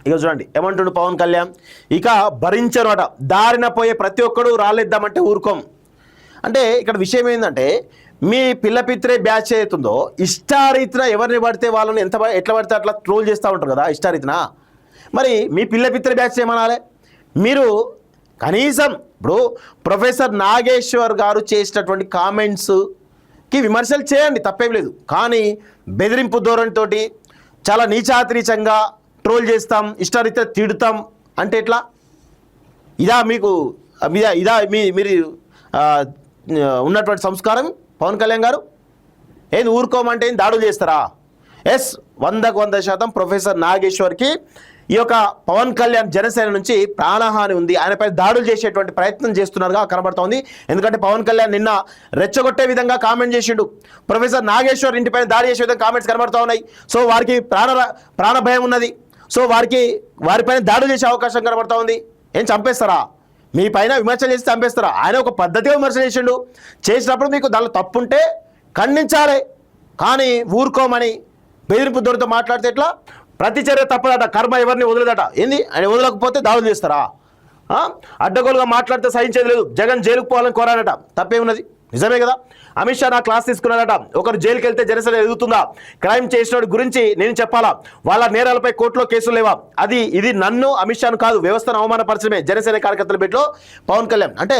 ఇక చూడండి ఏమంటుండు పవన్ కళ్యాణ్, ఇక భరించనట దారిన పోయే ప్రతి ఒక్కడు రాలేద్దామంటే ఊరుకోం. అంటే ఇక్కడ విషయం ఏంటంటే మీ పిల్లపిత్రే బ్యాచ్ అవుతుందో ఇష్టారీతిన ఎవరిని పడితే వాళ్ళని ఎట్లా పడితే అట్లా ట్రోల్ చేస్తూ ఉంటారు కదా ఇష్టారీతిన. మరి మీ పిల్లపిత్రే బ్యాచ్ ఏమనాలి? మీరు కనీసం ఇప్పుడు ప్రొఫెసర్ నాగేశ్వర్ గారు చేసినటువంటి కామెంట్స్కి విమర్శలు చేయండి, తప్పేం లేదు. కానీ బెదిరింపు ధోరణితో చాలా నీచాతిరీచంగా ట్రోల్ చేస్తాం, ఇష్టారీతిన తిడతాం అంటే ఎట్లా? ఇదా మీకు ఇదా మీరు ఉన్నటువంటి సంస్కారం పవన్ కళ్యాణ్ గారు? ఏది ఊరుకోమంటే దాడులు చేస్తారా? ఎస్, 100% ప్రొఫెసర్ నాగేశ్వర్కి ఈ యొక్క పవన్ కళ్యాణ్ జనసేన నుంచి ప్రాణహాని ఉంది. ఆయనపై దాడులు చేసేటువంటి ప్రయత్నం చేస్తున్నారుగా కనబడుతోంది. ఎందుకంటే పవన్ కళ్యాణ్ నిన్న రెచ్చగొట్టే విధంగా కామెంట్ చేసిండు. ప్రొఫెసర్ నాగేశ్వర్ ఇంటిపైన దాడి చేసే విధంగా కామెంట్స్ కనబడుతూ ఉన్నాయి. సో వారికి ప్రాణ భయం ఉన్నది. సో వారిపైన దాడులు చేసే అవకాశం కనబడుతూ ఉంది. ఏం చంపేస్తారా? మీ పైన విమర్శలు చేసి చంపేస్తారా? ఆయన ఒక పద్ధతిగా విమర్శ చేసిండు. చేసినప్పుడు మీకు దానిలో తప్పుంటే ఖండించాలి, కానీ ఊరుకోమని బెదిరింపు దొరితో మాట్లాడితే ఎట్లా? ప్రతి చర్య తప్పదట, కర్మ ఎవరిని వదలదట. ఏంది ఆయన వదలకపోతే దాడులు చేస్తారా? అడ్డగోలుగా మాట్లాడితే సహించేది లేదు, జగన్ జైలుకు పోవాలని కోరాడట, తప్పేమున్నది? నిజమే కదా. అమిత్ షా నా క్లాస్ తీసుకున్నాడట. ఒకరు జైలుకి వెళ్తే జనసేన ఎదుగుతుందా? క్రైమ్ చేసిన గురించి నేను చెప్పాలా? వాళ్ళ నేరాలపై కోర్టులో కేసులు లేవా? ఇది నన్ను అమిత్ షాను కాదు, వ్యవస్థను అవమానపరచడమే. జనసేన కార్యకర్తల బిడ్డలో పవన్ కళ్యాణ్ అంటే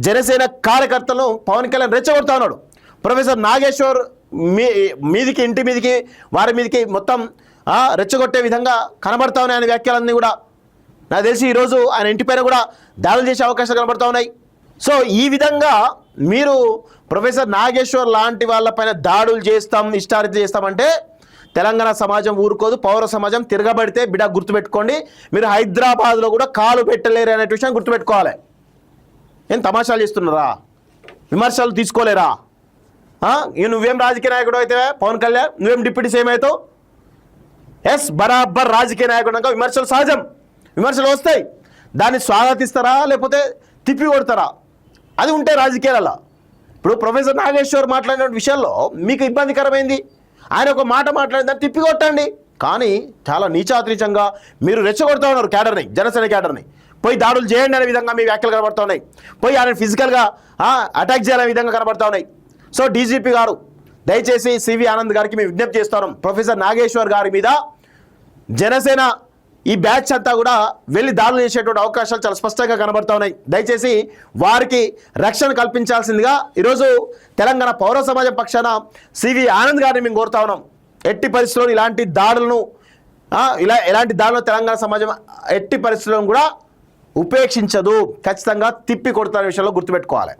జనసేన కార్యకర్తలను పవన్ కళ్యాణ్ రెచ్చగొడతా ఉన్నాడు. ప్రొఫెసర్ నాగేశ్వర్ మీదికి ఇంటి మీదికి వారి మీదికి మొత్తం రెచ్చగొట్టే విధంగా కనబడతా ఉన్నాయి ఆయన వ్యాఖ్యలన్నీ కూడా. నాకు తెలిసి ఈరోజు ఆయన ఇంటిపైన కూడా దాడులు చేసే అవకాశాలు కనబడతా ఉన్నాయి. సో ఈ విధంగా మీరు ప్రొఫెసర్ నాగేశ్వర్ లాంటి వాళ్ళపైన దాడులు చేస్తాం, ఇష్టారీతి చేస్తామంటే తెలంగాణ సమాజం ఊరుకోదు, పౌర సమాజం తిరగబడితే బిడ్డ గుర్తుపెట్టుకోండి, మీరు హైదరాబాద్లో కూడా కాలు పెట్టలేరు అనే విషయం గుర్తుపెట్టుకోవాలి. ఏం తమాషాలు చేస్తున్నారా? విమర్శలు తీసుకోలేరా? నువ్వేం రాజకీయ నాయకుడు అయితే పవన్ కళ్యాణ్, నువ్వేం డిప్యూటీ సీఎం అవుతావు? ఎస్, బరాబర్ రాజకీయ నాయకుడు విమర్శలు సహజం, విమర్శలు వస్తాయి. దాన్ని స్వాగతిస్తారా లేకపోతే తిప్పి కొడతారా? అది ఉంటే రాజకీయాలలో. ఇప్పుడు ప్రొఫెసర్ నాగేశ్వర్ మాట్లాడిన విషయాల్లో మీకు ఇబ్బందికరమైంది, ఆయన ఒక మాట మాట్లాడిన దాన్ని తిప్పి కొట్టండి. కానీ చాలా నీచాతిరీచంగా మీరు రెచ్చగొడతా ఉన్నారు క్యాడర్ని, జనసేన క్యాడర్ని. పోయి దాడులు చేయండి అనే విధంగా మీ వ్యాఖ్యలు కనబడుతూ ఉన్నాయి. పోయి ఆయన ఫిజికల్గా అటాక్ చేయాలనే విధంగా కనబడుతూ ఉన్నాయి. సో డీజీపీ గారు దయచేసి సివి ఆనంద్ గారికి మేము విజ్ఞప్తి చేస్తాం, ప్రొఫెసర్ నాగేశ్వర్ గారి మీద జనసేన ఈ బ్యాచ్ అంతా కూడా వెళ్ళి దాడులు చేసేటువంటి అవకాశాలు చాలా స్పష్టంగా కనబడుతూ ఉన్నాయి. దయచేసి వారికి రక్షణ కల్పించాల్సిందిగా ఈరోజు తెలంగాణ పౌర సమాజం పక్షాన సివి ఆనంద్ గారిని మేము కోరుతా ఉన్నాం. ఎట్టి పరిస్థితుల్లో ఎలాంటి దాడులను తెలంగాణ సమాజం ఎట్టి పరిస్థితులను కూడా ఉపేక్షించదు, ఖచ్చితంగా తిప్పి కొడతానే విషయంలో గుర్తుపెట్టుకోవాలి.